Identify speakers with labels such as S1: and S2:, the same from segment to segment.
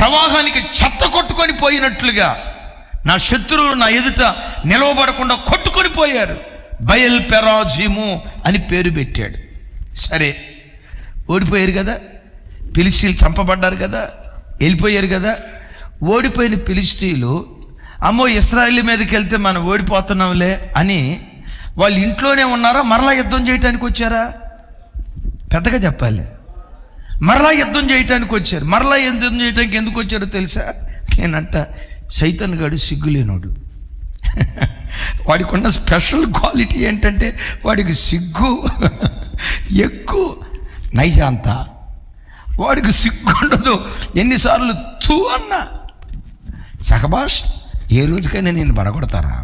S1: ప్రవాహానికి చెత్త కొట్టుకొని పోయినట్లుగా నా శత్రువులు నా ఎదుట నిలవబడకుండా కొట్టుకొని పోయారు. బయల్ పెరాజీము అని పేరు పెట్టాడు. సరే, ఓడిపోయారు కదా, ఫిలిష్తీయులు చంపబడ్డారు కదా, వెళ్ళిపోయారు కదా. ఓడిపోయిన ఫిలిష్తీయులు అమ్మో ఇశ్రాయేలు మీదకి వెళ్తే మనం ఓడిపోతున్నాంలే అని వాళ్ళు ఇంట్లోనే ఉన్నారా, మరలా యుద్ధం చేయటానికి వచ్చారా? పెద్దగా చెప్పాలి. మరలా యుద్ధం చేయటానికి వచ్చారు. మరలా యుద్ధం చేయటానికి ఎందుకు వచ్చారో తెలుసా? నేనంట సైతాన్ గాడు సిగ్గులేనోడు. వాడికి ఉన్న స్పెషల్ క్వాలిటీ ఏంటంటే వాడికి సిగ్గు ఎక్కువ. నైజాంతా వాడికి సిగ్గు ఉండదు. ఎన్నిసార్లు తూ అన్నా సహబాష్, ఏ రోజుకైనా నేను పడగొడతారా?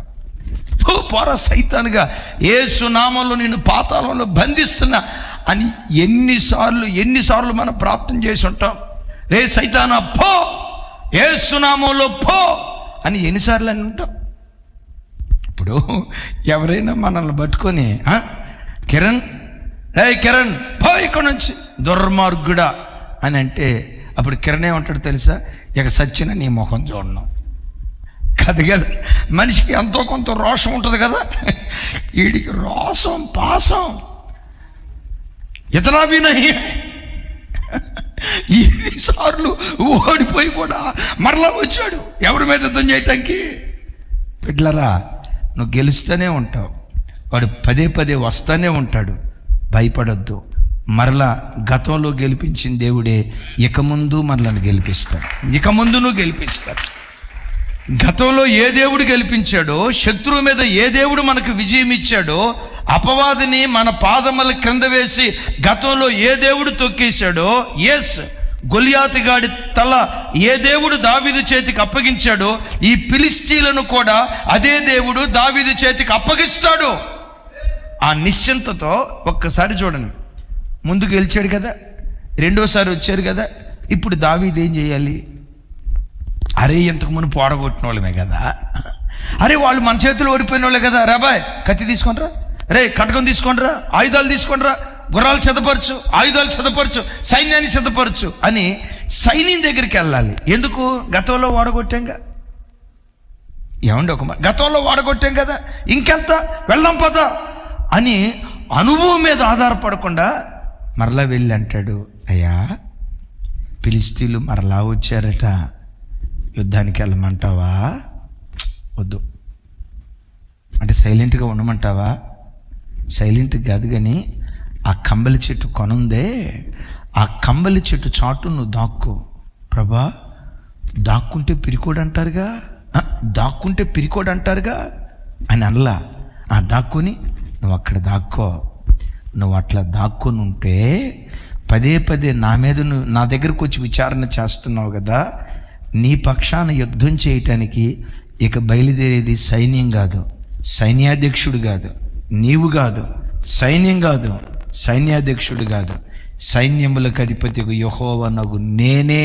S1: పోరా సైతానుగా, యేసు నామంలో నిన్ను పాతాళంలో బంధిస్తున్నా అని ఎన్నిసార్లు మనం ప్రార్థన చేసి ఉంటాం. రే సైతానా పో, యేసు నామంలో పో అని ఎన్నిసార్లు అని ఉంటాం. ఇప్పుడు ఎవరైనా మనల్ని పట్టుకొని కిరణ్ పో ఇక్కడ నుంచి దుర్మార్గుడా అని అంటే అప్పుడు కిరణ్ ఏమంటాడు తెలుసా? ఇక సచ్చిన నీ ముఖం చూడను కదా. మనిషికి ఎంతో కొంత రోషం ఉంటుంది కదా. వీడికి రోషం పాసం ఇతనా వినహి. ఎన్నిసార్లు ఓడిపోయి కూడా మరలా వచ్చాడు ఎవరి మీద యుద్ధం చేయటానికి. బిడ్డలారా, నువ్వు గెలుస్తూనే ఉంటావు, వాడు పదే పదే వస్తూనే ఉంటాడు. భయపడొద్దు. మరలా గతంలో గెలిపించిన దేవుడే ఇక ముందు మరలను గెలిపిస్తాడు. ఇక ముందు నువ్వు గెలిపిస్తాడు. గతంలో ఏ దేవుడు గెలిపించాడో, శత్రువు మీద ఏ దేవుడు మనకు విజయం ఇచ్చాడో, అపవాదిని మన పాదముల క్రింద వేసి గతంలో ఏ దేవుడు తొక్కేశాడో, ఎస్ గొలియాతు గాడి తల ఏ దేవుడు దావీదు చేతికి అప్పగించాడో, ఈ ఫిలిష్తీయులను కూడా అదే దేవుడు దావీదు చేతికి అప్పగిస్తాడు. ఆ నిశ్చింతతో ఒక్కసారి చూడండి. ముందు గెలిచాడు కదా, రెండోసారి వచ్చారు కదా, ఇప్పుడు దావీదు ఏం చేయాలి? అరే ఇంతకు ముందు పోడగొట్టిన వాళ్ళమే కదా, అరే వాళ్ళు మన చేతులు ఓడిపోయిన వాళ్ళే కదా, రాబాయ్ కత్తి తీసుకొనిరా, రే కటకం తీసుకొనిరా, ఆయుధాలు తీసుకొనిరా, గుర్రాలు సిద్ధపరచు, ఆయుధాలు సిద్ధపరచు, సైన్యాన్ని సిద్ధపరచు అని సైన్యం దగ్గరికి వెళ్ళాలి. ఎందుకు? గతంలో ఓడగొట్టాంగా. ఏమండి ఒక గతంలో ఓడగొట్టాం కదా, ఇంకెంత వెళ్దాం పదా అని అనుభవం మీద ఆధారపడకుండా మరలా వెళ్ళి అంటాడు, అయ్యా ఫిలిష్తీయులు మరలా వచ్చారట, యుద్ధానికి వెళ్ళమంటావా? వద్దు అంటే సైలెంట్గా ఉండమంటావా? సైలెంట్ కాదు, కానీ ఆ కంబలి చెట్టు కొనుందే, ఆ కంబలి చెట్టు చాటు నువ్వు దాక్కో. ప్రభా దాక్కుంటే పిరికోడు అంటారుగా, దాక్కుంటే పిరికోడు అంటారుగా అని అనలా. దాక్కుని నువ్వు అక్కడ దాక్కో. నువ్వు అట్లా దాక్కొని ఉంటే పదే పదే నా మీద నువ్వు నా దగ్గరకు వచ్చి విచారణ చేస్తున్నావు కదా, నీ పక్షాన యుద్ధం చేయటానికి ఇక బయలుదేరేది సైన్యం కాదు, సైన్యాధ్యక్షుడు కాదు, నీవు కాదు, సైన్యం కాదు, సైన్యాధ్యక్షుడు కాదు, సైన్యములకు అధిపతికి యెహోవానగు నేనే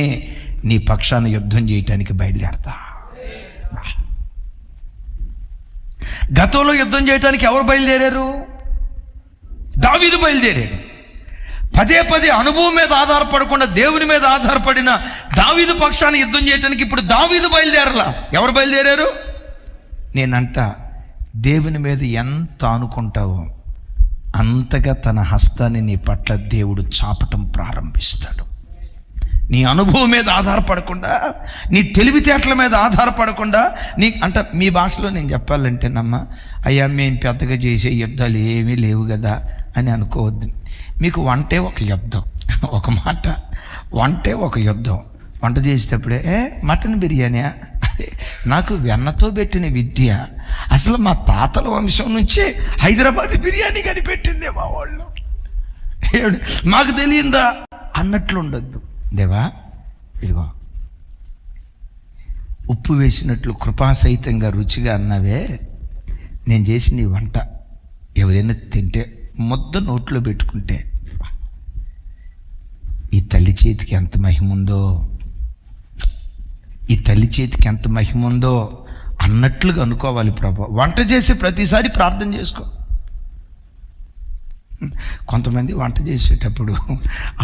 S1: నీ పక్షాన యుద్ధం చేయటానికి బయలుదేరతా. గతంలో యుద్ధం చేయటానికి ఎవరు బయలుదేరారు? దావీదు బయలుదేరాడు. పదే పదే అనుభవం మీద ఆధారపడకుండా దేవుని మీద ఆధారపడిన దావీదు పక్షాన్ని యుద్ధం చేయటానికి ఇప్పుడు దావీదు బయలుదేరలా. ఎవరు బయలుదేరారు? నేనంట దేవుని మీద ఎంత అనుకుంటావో అంతగా తన హస్తాన్ని నీ పట్ల దేవుడు చాపటం ప్రారంభిస్తాడు. నీ అనుభవం మీద ఆధారపడకుండా, నీ తెలివితేటల మీద ఆధారపడకుండా, మీ భాషలో నేను చెప్పాలంటే అయ్యా మేము పెద్దగా చేసే యుద్ధాలు ఏమీ లేవు కదా అని అనుకోవద్దు. మీకు వంటే ఒక యుద్ధం. ఒక మాట, వంటే ఒక యుద్ధం. వంట చేసేటప్పుడే మటన్ బిర్యానీ, అదే నాకు వెన్నతో పెట్టిన విద్య, అసలు మా తాతల వంశం నుంచే హైదరాబాద్ బిర్యానీ కనిపెట్టిందే మా వాళ్ళు, మాకు తెలియందా అన్నట్లు ఉండొద్దు. దేవా ఇదిగో ఉప్పు వేసినట్లు కృపాసహితంగా రుచిగా అన్నావే, నేను చేసిన ఈ వంట ఎవరైనా తింటే ముద్ద నోట్లో పెట్టుకుంటే ఈ తల్లి చేతికి ఎంత మహిమ ఉందో, ఈ తల్లి చేతికి ఎంత మహిమ ఉందో అన్నట్లుగా అనుకోవాలి. ప్రభు వంట చేసే ప్రతిసారి ప్రార్థన చేసుకో. కొంతమంది వంట చేసేటప్పుడు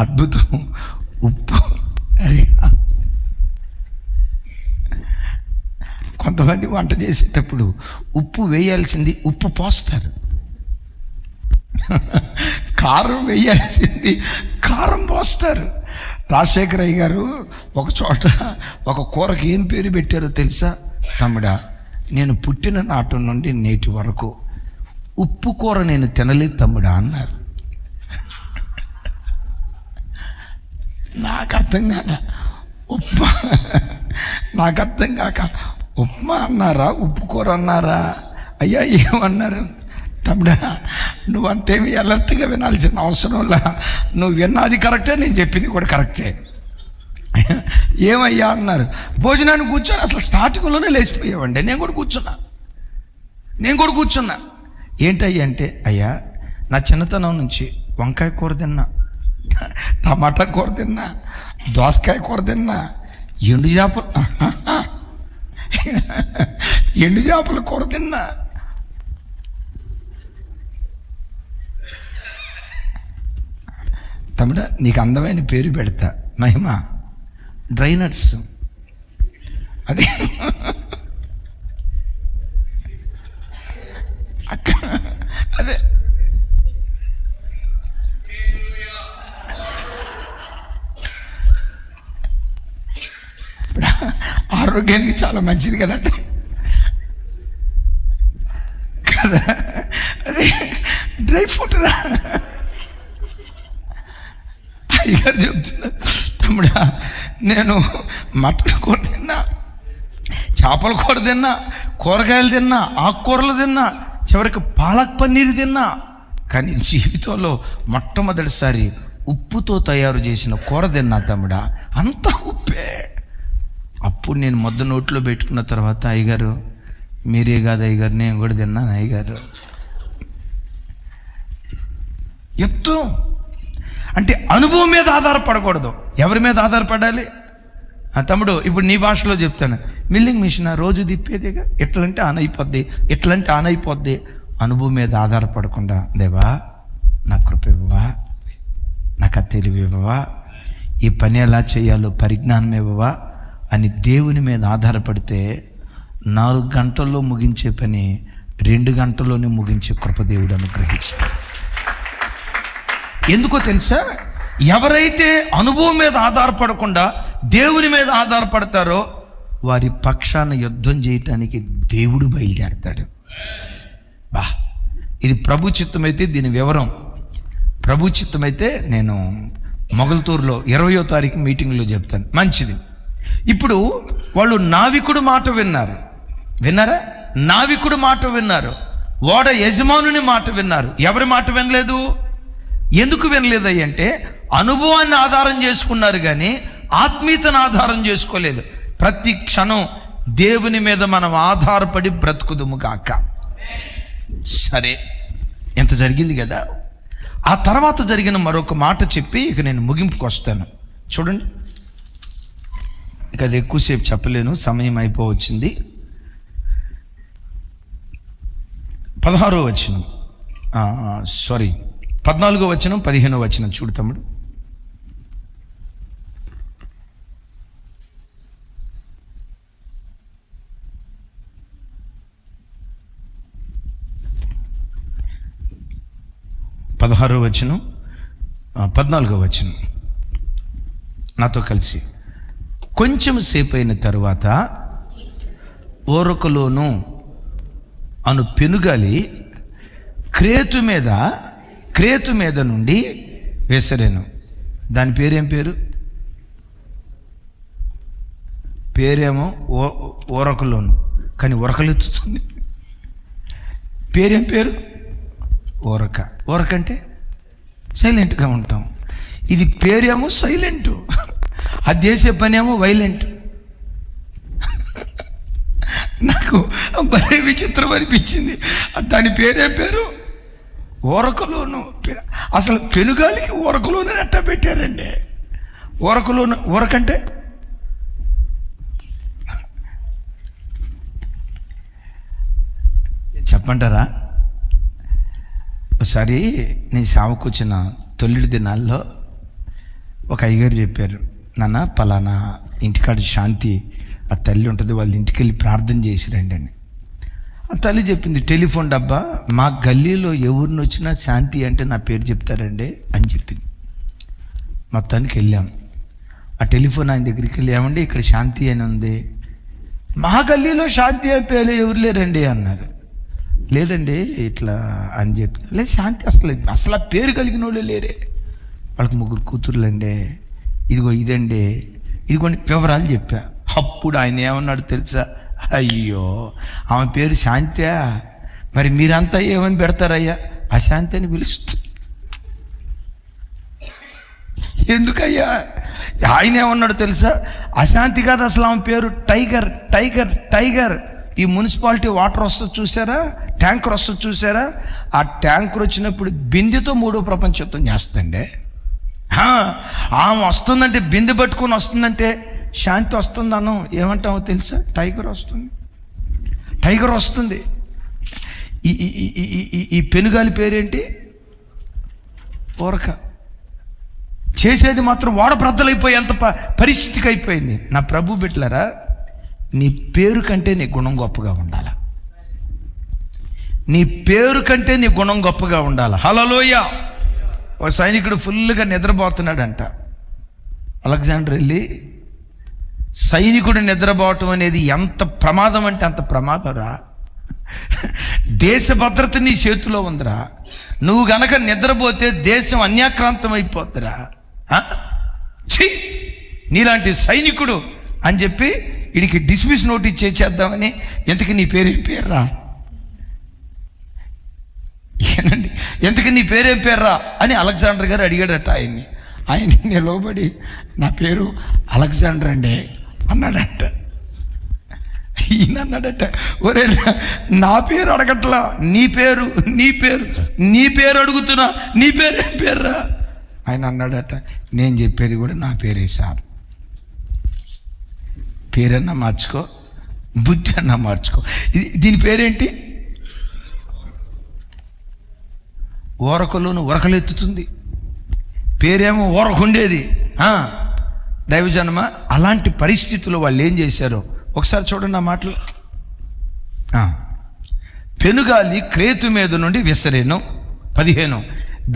S1: అద్భుతం, ఉప్పు కొంతమంది వంట చేసేటప్పుడు ఉప్పు వేయాల్సింది ఉప్పు పోస్తారు, కారం వేయాల్సింది కారం పోస్తారు. రాజశేఖరయ్య గారు ఒక చోట ఒక కూరకి ఏం పేరు పెట్టారో తెలుసా? తమ్ముడా, నేను పుట్టిన నాటి నుండి నేటి వరకు ఉప్పు కూర నేను తినలేదు తమ్ముడా అన్నారు. నాకు అర్థం కాక ఉప్మా, నాకు అర్థం కాక ఉప్మా అన్నారా ఉప్పు కూర అన్నారా? అయ్యా ఏమన్నారు? తమ్ముడా, నువ్వు అంతేమి అలర్ట్గా వినాల్సిన అవసరంలా, నువ్వు విన్నది కరెక్టే, నేను చెప్పింది కూడా కరెక్టే. ఏమయ్యా అన్నారు. భోజనాన్ని కూర్చొని అసలు స్టార్టింగ్లోనే లేచిపోయావండి. నేను కూడా కూర్చున్నా. ఏంటయ్యా అంటే, అయ్యా నా చిన్నతనం నుంచి వంకాయ కూర తిన్నా, టమాటా కూర తిన్నా, దోసకాయ కూర తిన్నా, ఎండు చేపల కూర తిన్నా. తమ్ముడా, నీకు అందమైన పేరు పెడతా, మహిమ డ్రై నట్స్. అదే అదే ఆరోగ్యానికి చాలా మంచిది కదండి కదా. అదే డ్రై ఫ్రూట్ రా. అయ్యగారు చెప్తున్నా, తమ్ముడా నేను మటన్ కూర తిన్నా, చేపల కూర తిన్నా, కూరగాయలు తిన్నా, ఆకుకూరలు తిన్నా, చివరికి పాలక్ పన్నీర్ తిన్నా, కానీ జీవితంలో మొట్టమొదటిసారి ఉప్పుతో తయారు చేసిన కూర తిన్నా తమ్ముడా, అంతా ఉప్పే. అప్పుడు నేను మొద్దు నోట్లో పెట్టుకున్న తర్వాత, అయ్యగారు మీరే కాదు అయ్యగారు, నేను కూడా తిన్నాను అయ్యగారు. ఎత్తు అంటే అనుభవం మీద ఆధారపడకూడదు. ఎవరి మీద ఆధారపడాలి? తమ్ముడు, ఇప్పుడు నీ భాషలో చెప్తాను, మిల్లింగ్ మిషన్ రోజు తిప్పేదిగా, ఎట్లంటే ఆన్ అయిపోద్ది. అనుభవం మీద ఆధారపడకుండా, దేవా నా కృప ఇవ్వవా, నాకు ఆ తెలివి ఇవ్వవా, ఈ పని ఎలా చేయాలో పరిజ్ఞానం ఇవ్వవా అని దేవుని మీద ఆధారపడితే 4 గంటల్లో ముగించే పని 2 గంటల్లోనే ముగించే కృప దేవుడు అనుగ్రహిస్తాడు. ఎందుకో తెలుసా? ఎవరైతే అనుభవం మీద ఆధారపడకుండా దేవుని మీద ఆధారపడతారో వారి పక్షాన యుద్ధం చేయటానికి దేవుడు బయలుదేరతాడు. ఇది ప్రభు చిత్తమైతే దీని వివరం, ప్రభు చిత్తమైతే నేను మొగల్తూరులో 20వ తారీఖు మీటింగ్లో చెప్తాను. మంచిది. ఇప్పుడు వాళ్ళు నావికుడు మాట విన్నారా? నావికుడు మాట విన్నారు, ఓడ యజమానుని మాట విన్నారు. ఎవరి మాట వినలేదు? ఎందుకు వినలేదు అంటే అనుభవాన్ని ఆధారం చేసుకున్నారు, కానీ ఆత్మీయతను ఆధారం చేసుకోలేదు. ప్రతి క్షణం దేవుని మీద మనం ఆధారపడి బ్రతుకుదుము కాక. సరే, ఎంత జరిగింది కదా. ఆ తర్వాత జరిగిన మరొక మాట చెప్పి ఇక నేను ముగింపుకు వస్తాను. చూడండి, ఇక అది ఎక్కువసేపు చెప్పలేను, సమయం అయిపోవచ్చింది. 14వ వచనం, 14వ వచనం 15వ వచనం చూడు తమ్ముడు. పదహారో వచనం 14వ వచనం నాతో కలిసి. కొంచెం సేపు అయిన తరువాత ఓరకలోను అను పెనుగాలి క్రేతు మీద నుండి వేసరేను. దాని పేరేం పేరేమో ఓరకలోను, కానీ ఉరకలెత్తుతుంది. పేరేం పేరు? ఓరక అంటే సైలెంట్గా ఉంటాం. ఇది పేరేమో సైలెంటు, అది చేసే పని ఏమో వైలెంట్. నాకు భలే విచిత్రం అనిపించింది. దాని పేరేం పేరు? ఓరకలోను. అసలు పెనుగాలికి ఓరకలోను ఎట్టా పెట్టారండి? ఓరకలోను, ఓరకంటే చెప్పంటారా? ఒకసారి నేను సేవకు వచ్చిన తొలిడి దినాల్లో ఒక అయ్యగారు చెప్పారు, నాన్న పలానా ఇంటికాడ శాంతి ఆ తల్లి ఉంటుంది, వాళ్ళ ఇంటికి వెళ్ళి ప్రార్థన చేసి రండి అని. ఆ తల్లి చెప్పింది, టెలిఫోన్ డబ్బా మా గల్లీలో ఎవరిని వచ్చినా శాంతి అంటే నా పేరు చెప్తారండి అని చెప్పింది. మొత్తానికి వెళ్ళాం. ఆ టెలిఫోన్ ఆయన దగ్గరికి వెళ్ళి, ఏమండి ఇక్కడ శాంతి అని ఉంది. మా గల్లీలో శాంతి అని పేరు ఎవరు లేరండి అన్నారు. లేదండి ఇట్లా అని చెప్తే, లేదు శాంతి అసలు ఆ పేరు కలిగిన వాళ్ళే లేరే. వాళ్ళకి 3 కూతుర్లండి, ఇదిగో ఇదండి, ఇదిగోండి వివరాలు చెప్పా. అప్పుడు ఆయన ఏమన్నాడు తెలుసా, అయ్యో ఆమె పేరు శాంతి, మరి మీరంతా ఏమని పెడతారయ్యా, అశాంతి అని పిలుస్తా. ఎందుకయ్యా? ఆయన ఏమన్నాడు తెలుసా, అశాంతి కాదు అసలు ఆమె పేరు టైగర్ టైగర్ టైగర్. ఈ మున్సిపాలిటీ వాటర్ వస్తుంది చూసారా, ట్యాంకర్ వస్తుంది చూసారా, ఆ ట్యాంకర్ వచ్చినప్పుడు బిందెతో 3వ ప్రపంచ యుద్ధం చేస్తుందండి. ఆమె వస్తుందంటే, బిందె పట్టుకొని వస్తుందంటే శాంతి వస్తుందను ఏమంటామో తెలుసా, టైగర్ వస్తుంది, టైగర్ వస్తుంది. ఈ పెనుగాలి పేరేంటి, ఊరక. చేసేది మాత్రం ఓడబ్రద్దలైపోయి అంత పరిస్థితికి అయిపోయింది. నా ప్రభు బిడ్డలారా, నీ పేరు కంటే నీ గుణం గొప్పగా ఉండాలి. నీ పేరు కంటే నీ గుణం గొప్పగా ఉండాలి. హల్లెలూయా. ఒక సైనికుడు ఫుల్గా నిద్రపోతున్నాడంట. అలెగ్జాండర్ వెళ్ళి, సైనికుడు నిద్రపోవటం అనేది ఎంత ప్రమాదం అంటే అంత ప్రమాదం రా, దేశ భద్రత నీ చేతిలో ఉందిరా, నువ్వు గనక నిద్రపోతే దేశం అన్యాక్రాంతం అయిపోద్దిరా, నీలాంటి సైనికుడు అని చెప్పి వీడికి డిస్మిస్ నోటీస్ చేసేద్దామని. ఎంతకి నీ పేరేం పేర్రా, ఏనండి ఎంతకి నీ పేరేం పేర్రా అని అలెగ్జాండర్ గారు అడిగాడట ఆయన్ని. ఆయన నిలబడి, నా పేరు అలెగ్జాండర్ అండి అన్నాడట. ఈయన అన్నాడట, ఒరే నా పేరు అడగట్లా, నీ పేరు నీ పేరు నీ పేరు అడుగుతున్నా, నీ పేరేం పేర్రా. ఆయన అన్నాడట, నేను చెప్పేది కూడా నా పేరే సార్, పేరన్నా మార్చుకో, బుద్ధి అన్నా మార్చుకో. దీని పేరేంటి, ఓరకలోను ఉరకలెత్తుతుంది, పేరేమో ఓరకుండేది. దైవజనమ, అలాంటి పరిస్థితుల్లో వాళ్ళు ఏం చేశారో ఒకసారి చూడండి ఆ మాటలు. పెనుగాలి క్రేతు మీద నుండి విసిరేను. 15,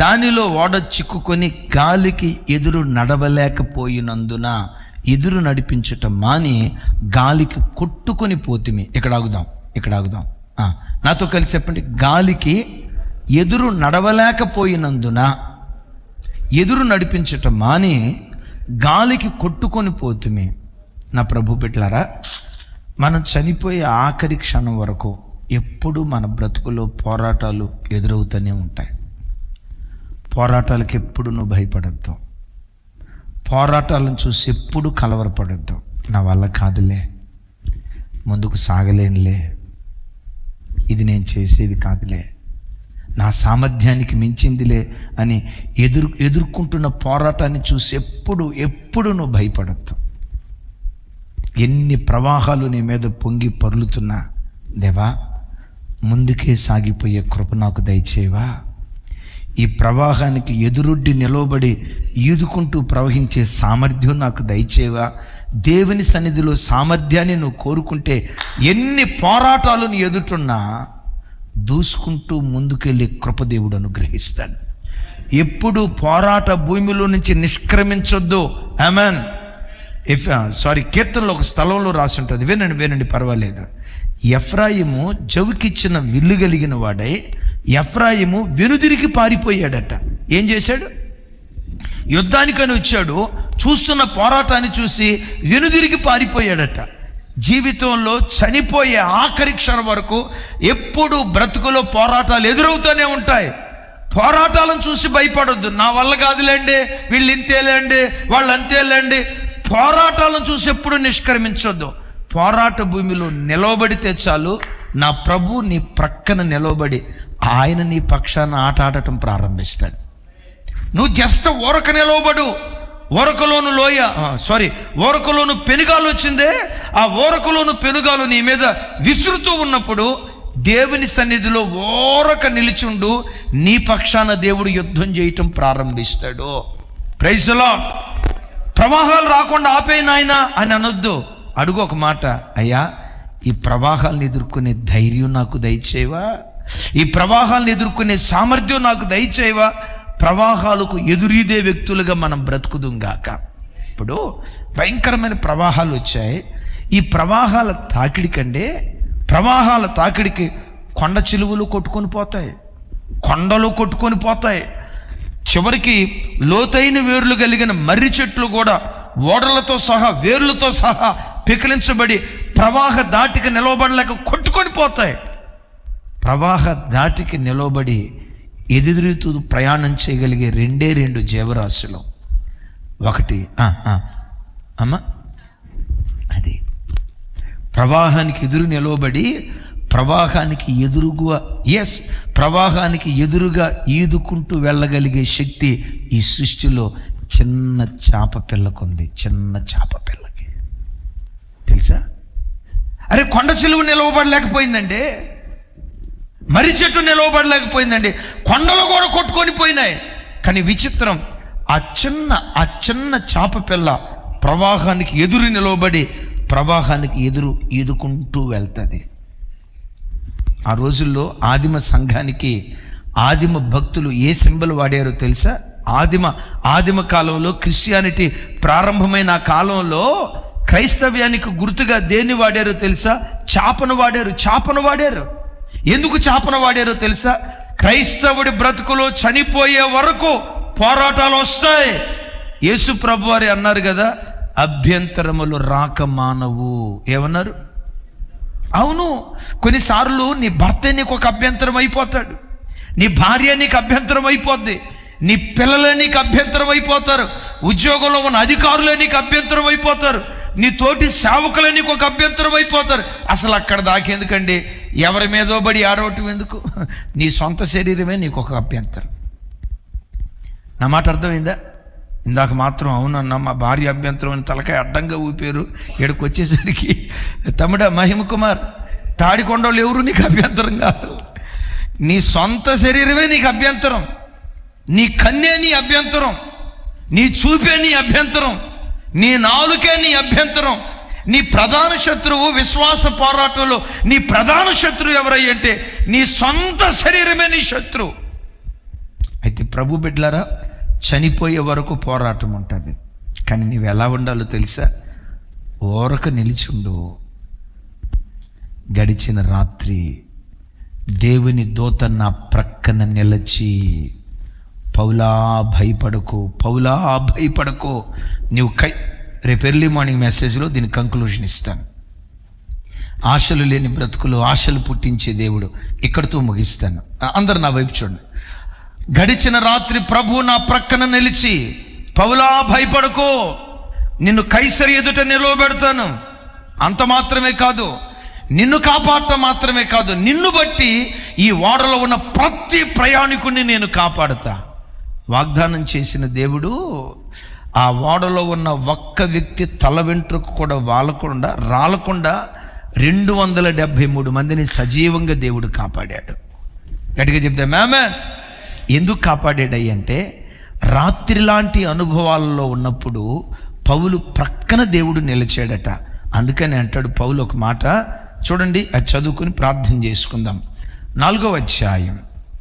S1: దానిలో ఓడ చిక్కుకొని గాలికి ఎదురు నడవలేకపోయినందున ఎదురు నడిపించటం మాని గాలికి కొట్టుకొని పోతిమి. ఇక్కడ ఆగుదాం. నాతో కలిసి చెప్పండి, గాలికి ఎదురు నడవలేకపోయినందున ఎదురు నడిపించటం మాని గాలికి కొట్టుకొని పోతిమి. నా ప్రభు బిడ్డలారా, మనం చనిపోయే ఆఖరి క్షణం వరకు ఎప్పుడు మన బ్రతుకులో పోరాటాలు ఎదురవుతూనే ఉంటాయి. పోరాటాలకు ఎప్పుడు నువ్వు భయపడద్దు, పోరాటాలను చూసి ఎప్పుడు కలవరపడద్దు. నా వల్ల కాదులే, ముందుకు సాగలేనులే, ఇది నేను చేసేది కాదులే, నా సామర్థ్యానికి మించిందిలే అని ఎదుర్కొంటున్న పోరాటాన్ని చూసి ఎప్పుడు నువ్వు భయపడద్దు. ఎన్ని ప్రవాహాలు నీ మీద పొంగి పొర్లుతున్నా, దేవా ముందుకే సాగిపోయే కృప నాకు దయచేవా, ఈ ప్రవాహానికి ఎదురొడ్డి నిలవబడి ఈదుకుంటూ ప్రవహించే సామర్థ్యం నాకు దయచేవా. దేవుని సన్నిధిలో సామర్థ్యాన్ని నువ్వు కోరుకుంటే ఎన్ని పోరాటాలను ఎదుటున్నా దూసుకుంటూ ముందుకెళ్ళే కృప దేవుడు అనుగ్రహిస్తాడు. ఎప్పుడు పోరాట భూమిలో నుంచి నిష్క్రమించొద్దు. ఆమెన్. కీర్తనలో ఒక స్థలంలో రాసి ఉంటుంది, వినండి పర్వాలేదు. ఎఫ్రాయిము జవుకిచ్చిన విల్లు కలిగిన వాడై ఎఫ్రాయిము వెనుదిరిగి పారిపోయాడట. ఏం చేశాడు? యుద్ధానికని వచ్చాడు, చూస్తున్న పోరాటాన్ని చూసి వెనుదిరిగి పారిపోయాడట. జీవితంలో చనిపోయే ఆఖరి క్షణం వరకు ఎప్పుడు బ్రతుకులో పోరాటాలు ఎదురవుతూనే ఉంటాయి. పోరాటాలను చూసి భయపడొద్దు. నా వల్ల కాదులేండి, వీళ్ళు ఇంతేలేండి, వాళ్ళు అంతేలేండి. పోరాటాలను చూసి ఎప్పుడు నిష్క్రమించొద్దు. పోరాట భూమిలో నిలవబడితే చాలు, నా ప్రభు నీ ప్రక్కన నిలవబడి ఆయన నీ పక్షాన ఆట ఆడటం ప్రారంభిస్తాడు. నువ్వు జస్ట్ ఊరక నిలవబడు. ఓరకలోను పెనుగాలు వచ్చిందే, ఆ ఓరకలోను పెనుగాలు నీ మీద విసురుతూ ఉన్నప్పుడు దేవుని సన్నిధిలో ఓరక నిలిచుండు, నీ పక్షాన దేవుడు యుద్ధం చేయటం ప్రారంభిస్తాడు. Praise the lord. ప్రవాహాలు రాకుండా ఆపే నాయనా అని అనొద్దు. అడుగు ఒక మాట, అయ్యా ఈ ప్రవాహాలను ఎదుర్కొనే ధైర్యం నాకు దయచేవా, ఈ ప్రవాహాలను ఎదుర్కొనే సామర్థ్యం నాకు దయచేవా. ప్రవాహాలకు ఎదురీదే వ్యక్తులుగా మనం బ్రతుకుదుంగాక. ఇప్పుడు భయంకరమైన ప్రవాహాలు వచ్చాయి. ఈ ప్రవాహాల తాకిడి కంటే ప్రవాహాల తాకిడికి కొండ చిలువలు కొట్టుకొని పోతాయి, కొండలు కొట్టుకొని పోతాయి. చివరికి లోతైన వేర్లు కలిగిన మర్రి చెట్లు కూడా ఓడలతో సహా వేర్లతో సహా పికిలించబడి ప్రవాహ దాటికి నిలవబడలేక కొట్టుకొని పోతాయి. ప్రవాహ దాటికి నిలవబడి ఎదురుతూ ప్రయాణం చేయగలిగే రెండు జీవరాశులు. ఒకటి అమ్మా అది ప్రవాహానికి ఎదురు నిలవబడి ప్రవాహానికి ఎదురుగా ప్రవాహానికి ఎదురుగా ఈదుకుంటూ వెళ్ళగలిగే శక్తి ఈ సృష్టిలో చిన్న చేప పిల్లకుంది. చిన్న చేప పిల్లకి తెలుసా? అరే కొండ చిలువ నిలవబడలేకపోయిందండి, మర్రి చెట్టు నిలవబడలేకపోయిందండి, కొండలు కూడా కొట్టుకొని పోయినాయి. కానీ విచిత్రం, ఆ చిన్న చేప పిల్ల ప్రవాహానికి ఎదురు నిలవబడి ప్రవాహానికి ఎదురు ఈదుకుంటూ వెళ్తుంది. ఆ రోజుల్లో ఆదిమ సంఘానికి ఆదిమ భక్తులు ఏ సింబల్ వాడారో తెలుసా? ఆదిమ కాలంలో క్రిస్టియానిటీ ప్రారంభమైన ఆ కాలంలో క్రైస్తవ్యానికి గుర్తుగా దేన్ని వాడారో తెలుసా? చాపను వాడారు. ఎందుకు చాపను వాడారో తెలుసా? క్రైస్తవుడి బ్రతుకులో చనిపోయే వరకు పోరాటాలు వస్తాయి. యేసు ప్రభు వారు అన్నారు కదా, అభ్యంతరములు రాక మానవు. ఏమన్నారు? అవును, కొన్నిసార్లు నీ భర్త నీకు ఒక అభ్యంతరం అయిపోతాడు, నీ భార్య నీకు అభ్యంతరం అయిపోద్ది, నీ పిల్లలే నీకు అభ్యంతరం అయిపోతారు, ఉద్యోగంలో ఉన్న అధికారులే నీకు అభ్యంతరం అయిపోతారు, నీ తోటి సేవకులే నీకు ఒక అభ్యంతరం అయిపోతారు. అసలు అక్కడ దాకేందుకండి? ఎవరి మీదో బడి ఆడవటం ఎందుకు? నీ సొంత శరీరమే నీకు ఒక అభ్యంతరం. నా మాట అర్థమైందా? ఇందాక మాత్రం అవునన్నా మా భార్య అభ్యంతరం అని తలకాయ అడ్డంగా ఊపారు. ఇక్కడికి వచ్చేసరికి తమ్ముడా మహిమ కుమార్, తాడికొండలు ఎవరు నీకు అభ్యంతరం కాదు, నీ సొంత శరీరమే నీకు అభ్యంతరం, నీ కన్నే నీ అభ్యంతరం, నీ చూపే నీ అభ్యంతరం, నీ నాలుకే నీ అభ్యంతరం. నీ ప్రధాన శత్రువు విశ్వాస పోరాటంలో నీ ప్రధాన శత్రువు ఎవరయ్యంటే నీ సొంత శరీరమే నీ శత్రువు. అయితే ప్రభు బిడ్డలారా, చనిపోయే వరకు పోరాటం ఉంటుంది. కానీ నీవు ఎలా ఉండాలో తెలుసా? ఓరక నిలిచుండు. గడిచిన రాత్రి దేవుని దూత నా ప్రక్కన నిలిచి, పౌలా భయపడకు నీవు రేపు ఎర్లీ మార్నింగ్ మెసేజ్లో దీని కంక్లూజన్ ఇస్తాను. ఆశలు లేని బ్రతుకులు ఆశలు పుట్టించే దేవుడు. ఇక్కడితో ముగిస్తాను. అందరు నా వైపు చూడండి. గడిచిన రాత్రి ప్రభు నా ప్రక్కన నిలిచి, పౌలా భయపడకో, నిన్ను కైసరి ఎదుట నిలవబెడతాను. అంత మాత్రమే కాదు, నిన్ను కాపాడటం మాత్రమే కాదు, నిన్ను బట్టి ఈ ఓడలో ఉన్న ప్రతి ప్రయాణికుడిని నేను కాపాడుతా. వాగ్దానం చేసిన దేవుడు ఆ ఓడలో ఉన్న ఒక్క వ్యక్తి తల వెంట్రుకు కూడా రాలకుండా 273 మందిని సజీవంగా దేవుడు కాపాడాడు. గట్టిగా చెప్తే మేమే. ఎందుకు కాపాడాడయ్య అంటే, రాత్రి లాంటి అనుభవాలలో ఉన్నప్పుడు పౌలు ప్రక్కన దేవుడు నిలిచాడట. అందుకని అంటాడు పౌలు ఒక మాట చూడండి, అది చదువుకుని ప్రార్థన చేసుకుందాం. 4వ అధ్యాయం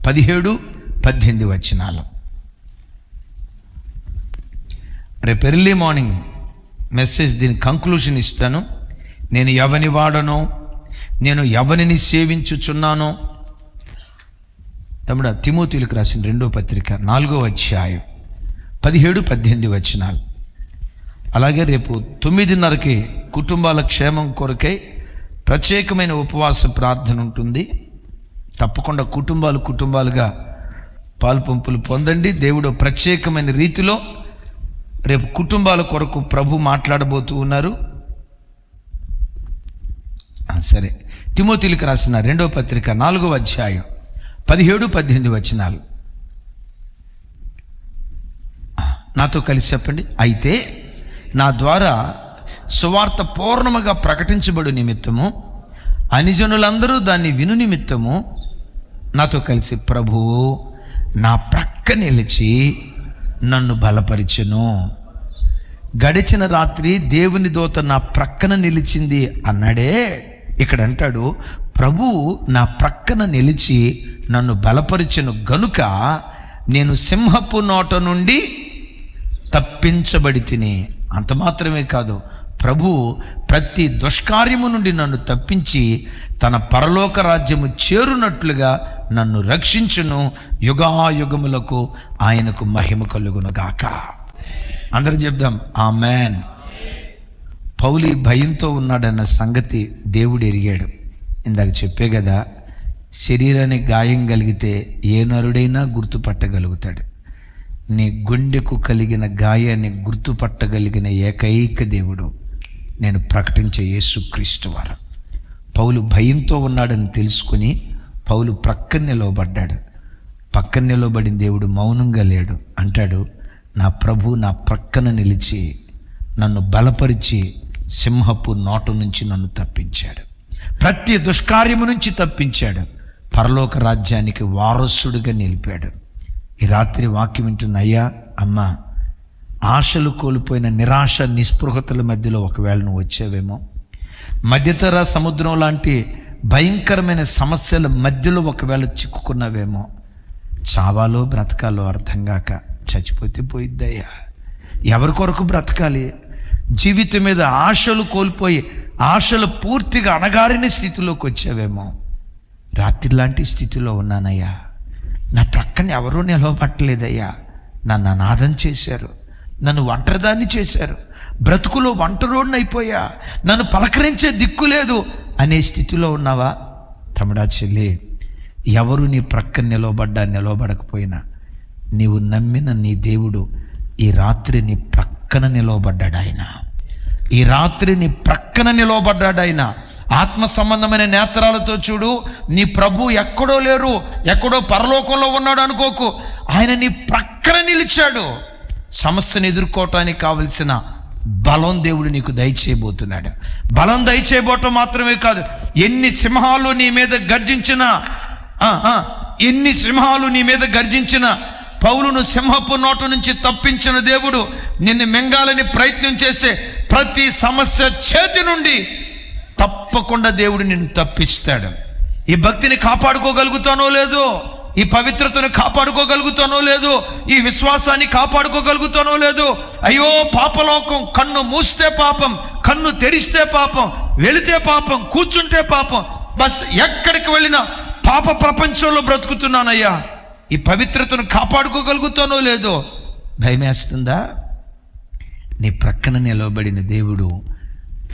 S1: 17-18 వచనాలు. రేపు ఎర్లీ మార్నింగ్ మెసేజ్ దీని కంక్లూజన్ ఇస్తాను. నేను ఎవని వాడనో, నేను ఎవరిని సేవించుచున్నానో. తమ్ముడా, తిమోతిలకు రాసిన 2వ పత్రిక 4వ అధ్యాయం 17-18 వచనాలు. అలాగే రేపు 9:30కి కుటుంబాల క్షేమం కొరకై ప్రత్యేకమైన ఉపవాస ప్రార్థన ఉంటుంది. తప్పకుండా కుటుంబాలుగా పాలుపంపులు పొందండి. దేవుడు ప్రత్యేకమైన రీతిలో రేపు కుటుంబాల కొరకు ప్రభు మాట్లాడబోతూ ఉన్నారు. సరే, తిమోతిలకు రాసిన 2వ పత్రిక 4వ అధ్యాయం 17-18 వచనాలు. నాతో కలిసి చెప్పండి. అయితే నా ద్వారా సువార్త పూర్ణముగా ప్రకటించబడు నిమిత్తము, అనిజనులందరూ దాన్ని విను నిమిత్తము నాతో కలిసి ప్రభువు నా ప్రక్క నిలిచి నన్ను బలపరిచెను. గడిచిన రాత్రి దేవుని దూత నా ప్రక్కన నిలిచింది అన్నాడే, ఇక్కడ అంటాడు ప్రభువు నా ప్రక్కన నిలిచి నన్ను బలపరిచెను గనుక నేను సింహపు నోట నుండి తప్పించబడి తిని. అంత మాత్రమే కాదు, ప్రభువు ప్రతి దుష్కార్యము నుండి నన్ను తప్పించి తన పరలోక రాజ్యము చేరునట్లుగా నన్ను రక్షించును. యుగాయుగములకు ఆయనకు మహిమ కలుగును గాక. అందరం చెప్దాం ఆమెన్. పౌలు భయంతో ఉన్నాడన్న సంగతి దేవుడు ఎరిగాడు. ఇందాక చెప్పే కదా, శరీరానికి గాయం కలిగితే ఏ నరుడైనా గుర్తుపట్టగలుగుతాడు. నీ గుండెకు కలిగిన గాయాన్ని గుర్తుపట్టగలిగిన ఏకైక దేవుడు నేను ప్రకటించే యేసుక్రీస్తు వారు. పౌలు భయంతో ఉన్నాడని తెలుసుకుని పౌలు ప్రక్కన నిలవబడ్డాడు. పక్కన నిలవబడిన దేవుడు మౌనంగా లేడు. అంటాడు, నా ప్రభు నా ప్రక్కన నిలిచి నన్ను బలపరిచి సింహపు నోట నుంచి నన్ను తప్పించాడు, ప్రతి దుష్కార్యము నుంచి తప్పించాడు, పరలోక రాజ్యానికి వారసుడిగా నిలిపాడు. ఈ రాత్రి వాక్యం వింటున్న అయ్యా అమ్మ, ఆశలు కోల్పోయిన నిరాశ నిస్పృహతల మధ్యలో ఒకవేళ నువ్వు వచ్చావేమో, మధ్యతర సముద్రం లాంటి భయంకరమైన సమస్యల మధ్యలో ఒకవేళ చిక్కుకున్నావేమో, చావాలో బ్రతకాలో అర్థం కాక చచ్చిపోతే పోయిద్దయ్యా. ఎవరి కొరకు బ్రతకాలి? జీవితం మీద ఆశలు కోల్పోయి ఆశలు పూర్తిగా అణగారిన స్థితిలోకి వచ్చావేమో. రాత్రి లాంటి స్థితిలో ఉన్నానయ్యా, నా ప్రక్కన ఎవరూ నిలవబట్టలేదయ్యా, నన్ను అనాథం చేశారు, నన్ను ఒంటరిదాన్ని చేశారు, బ్రతుకులో ఒంటరోడిని అయిపోయా, నన్ను పలకరించే దిక్కు లేదు అనే స్థితిలో ఉన్నావా? తమ్ముడా చెల్లి, ఎవరు నీ ప్రక్కన నిలవబడకపోయినా నీవు నమ్మిన నీ దేవుడు ఈ రాత్రి నీ ప్రక్కన నిలవబడ్డాడు. ఆయన ఈ రాత్రి నీ ప్రక్కన నిలవబడ్డాడు. ఆయన ఆత్మ సంబంధమైన నేత్రాలతో చూడు. నీ ప్రభు ఎక్కడో లేరు, ఎక్కడో పరలోకంలో ఉన్నాడు అనుకోకు. ఆయన నీ ప్రక్కన నిలిచాడు. సమస్యను ఎదుర్కోవటానికి కావలసిన బలం దేవుడు నీకు దయచేయబోతున్నాడు. బలం దయచేయబోవటం మాత్రమే కాదు, ఎన్ని సింహాలు నీ మీద గర్జించిన పౌలును సింహపు నోట నుంచి తప్పించిన దేవుడు నిన్ను మింగాలని ప్రయత్నం చేసే ప్రతి సమస్య చేతి నుండి తప్పకుండా దేవుడు నిన్ను తప్పిస్తాడు. ఈ భక్తిని కాపాడుకోగలుగుతానో లేదో, ఈ పవిత్రతను కాపాడుకోగలుగుతానో లేదు, ఈ విశ్వాసాన్ని కాపాడుకోగలుగుతానో లేదు. అయ్యో పాపలోకం, కన్ను మూస్తే పాపం, కన్ను తెరిస్తే పాపం, వెళితే పాపం, కూర్చుంటే పాపం, బస్ ఎక్కడికి వెళ్ళినా పాప ప్రపంచంలో బ్రతుకుతున్నానయ్యా. ఈ పవిత్రతను కాపాడుకోగలుగుతానో లేదో భయమేస్తుందా? నీ ప్రక్కన నిలవబడిన దేవుడు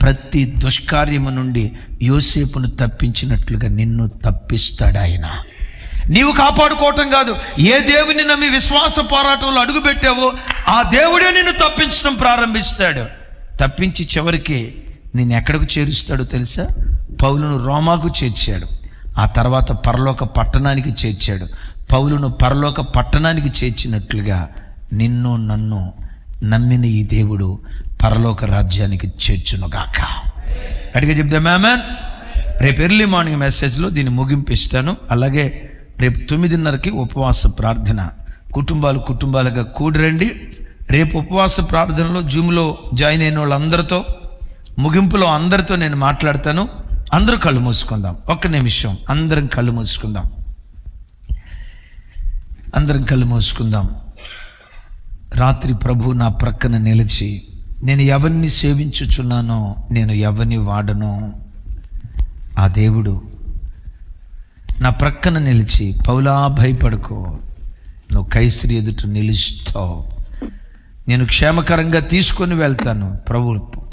S1: ప్రతి దుష్కార్యము నుండి యోసేపును తప్పించినట్లుగా నిన్ను తప్పిస్తాడు. ఆయన నీవు కాపాడుకోవటం కాదు, ఏ దేవుని నమ్మి విశ్వాస పోరాటంలో అడుగుపెట్టావో ఆ దేవుడే నిన్ను తప్పించడం ప్రారంభిస్తాడు. తప్పించి చివరికి నేను ఎక్కడికి చేరుస్తాడో తెలుసా? పౌలును రోమాకు చేర్చాడు, ఆ తర్వాత పరలోక పట్టణానికి చేర్చాడు. పౌలును పరలోక పట్టణానికి చేర్చినట్లుగా నిన్ను నన్ను నమ్మిన ఈ దేవుడు పరలోక రాజ్యానికి చేర్చునుగాక. అడిగే చెప్దాం ఆమేన్. రేపు ఎర్లీ మార్నింగ్ మెసేజ్లో దీన్ని ముగింపిస్తాను. అలాగే రేపు 9:30కి ఉపవాస ప్రార్థన. కుటుంబాలుగా కూడిరండి. రేపు ఉపవాస ప్రార్థనలో జూమ్లో జాయిన్ అయిన వాళ్ళందరితో, ముగింపులో అందరితో నేను మాట్లాడతాను. అందరూ కళ్ళు మూసుకుందాం. ఒక్క నిమిషం అందరం కళ్ళు మూసుకుందాం. రాత్రి ప్రభు నా ప్రక్కన నిలిచి, నేను ఎవరిని సేవించుచున్నానో, నేను ఎవరిని వాడనో, ఆ దేవుడు నా ప్రక్కన నిలిచి, పౌలా భయపడుకో, నువ్వు కైసరి ఎదుట నిలుస్తావు, నేను క్షేమకరంగా తీసుకొని వెళ్తాను.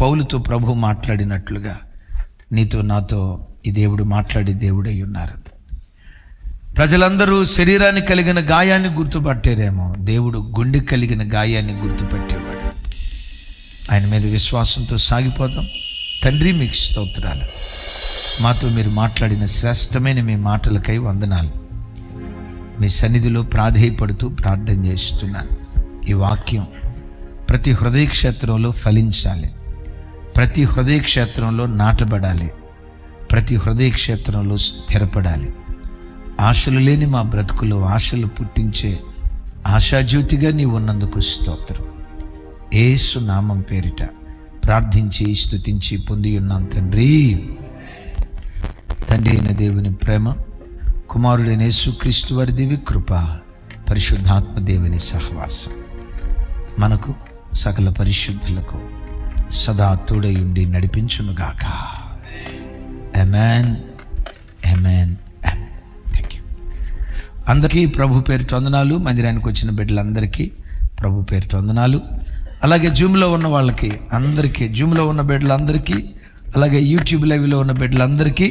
S1: పౌలుతో ప్రభు మాట్లాడినట్లుగా నీతో నాతో ఈ దేవుడు మాట్లాడే దేవుడై ఉన్నారు. ప్రజలందరూ శరీరానికి కలిగిన గాయాన్ని గుర్తుపట్టారేమో, దేవుడు గుండెకి కలిగిన గాయాన్ని గుర్తుపెట్టేవాడు. ఆయన మీద విశ్వాసంతో సాగిపోదాం. తండ్రి మీకు స్తోత్రాలు. మాతో మీరు మాట్లాడిన శ్రేష్టమైన మీ మాటలకై వందనాలు. మీ సన్నిధిలో ప్రాధేయపడుతూ ప్రార్థన చేస్తున్నాను. ఈ వాక్యం ప్రతి హృదయ క్షేత్రంలో ఫలించాలి, ప్రతి హృదయ క్షేత్రంలో నాటబడాలి, ప్రతి హృదయ క్షేత్రంలో స్థిరపడాలి. ఆశలు లేని మా బ్రతుకులో ఆశలు పుట్టించే ఆశాజ్యోతిగా నీవు ఉన్నందుకు స్తోత్రం. యేసు నామం పేరిట ప్రార్థించి స్తుతించి పొంది ఉన్నాం తండ్రి. తండ్రి అయిన దేవుని ప్రేమ, కుమారుడైన యేసుక్రీస్తు వారి దివ్య కృప, పరిశుద్ధాత్మ దేవుని సహవాసం మనకు సకల పరిశుద్ధులకు సదా తోడై ఉండి నడిపించునుగాక. ఆమేన్, ఆమేన్. Thank you. అందరికీ ప్రభు పేరిట వందనాలు. మందిరానికి వచ్చిన బిడ్డలందరికీ ప్రభు పేరిట వందనాలు. అలాగే జూమ్లో ఉన్న వాళ్ళకి అందరికీ, జూమ్లో ఉన్న బిడ్డలందరికీ, అలాగే యూట్యూబ్ లైవ్లో ఉన్న బిడ్డలందరికీ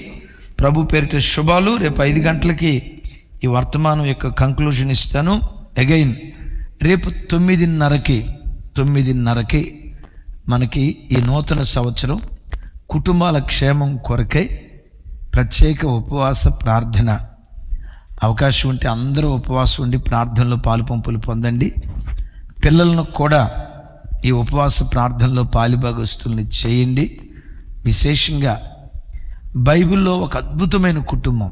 S1: ప్రభు పేరిట శుభాలు. రేపు 5 గంటలకి ఈ వర్తమానం యొక్క కంక్లూజన్ ఇస్తాను. అగైన్ రేపు 9:30కి మనకి ఈ నూతన సంవత్సరం కుటుంబాల క్షేమం కొరకై ప్రత్యేక ఉపవాస ప్రార్థన. అవకాశం ఉంటే అందరూ ఉపవాసం ఉండి ప్రార్థనలో పాలుపంపులు పొందండి. పిల్లలను కూడా ఈ ఉపవాస ప్రార్థనలో పాలుభాగస్తుల్ని చేయండి. విశేషంగా బైబిల్లో ఒక అద్భుతమైన కుటుంబం,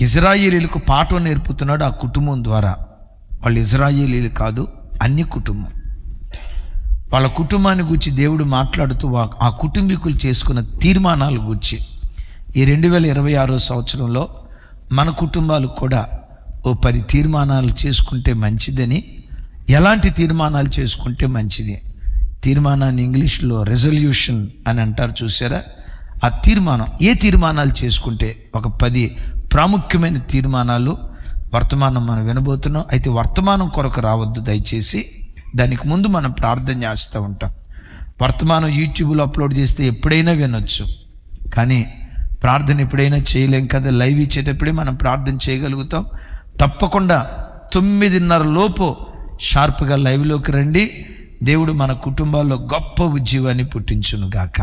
S1: ఇజ్రాయేలీలకు పాఠం నేర్పుతున్నాడు. ఆ కుటుంబం ద్వారా, వాళ్ళు ఇజ్రాయేలీలు కాదు, అన్ని కుటుంబం, వాళ్ళ కుటుంబాన్ని గురించి దేవుడు మాట్లాడుతూ ఆ కుటుంబీకులు చేసుకున్న తీర్మానాల గురించి ఈ 2026 సంవత్సరంలో మన కుటుంబాలు కూడా ఓ 10 తీర్మానాలు చేసుకుంటే మంచిదని. ఎలాంటి తీర్మానాలు చేసుకుంటే మంచిది? తీర్మానాన్ని ఇంగ్లీష్లో రెజల్యూషన్ అని అంటారు, చూసారా? ఆ తీర్మానం, ఏ తీర్మానాలు చేసుకుంటే ఒక 10 ప్రాముఖ్యమైన తీర్మానాలు వర్తమానం మనం వినబోతున్నాం. అయితే వర్తమానం కొరకు రావద్దు దయచేసి, దానికి ముందు మనం ప్రార్థన చేస్తూ ఉంటాం. వర్తమానం యూట్యూబ్లో అప్లోడ్ చేస్తే ఎప్పుడైనా వినొచ్చు, కానీ ప్రార్థన ఎప్పుడైనా చేయలేం కదా. లైవ్ ఇచ్చేటప్పుడే మనం ప్రార్థన చేయగలుగుతాం. తప్పకుండా 9:30 లోపు షార్ప్గా లైవ్లోకి రండి. దేవుడు మన కుటుంబాల్లో గొప్ప ఉజ్జీవాన్ని పుట్టించునుగాక.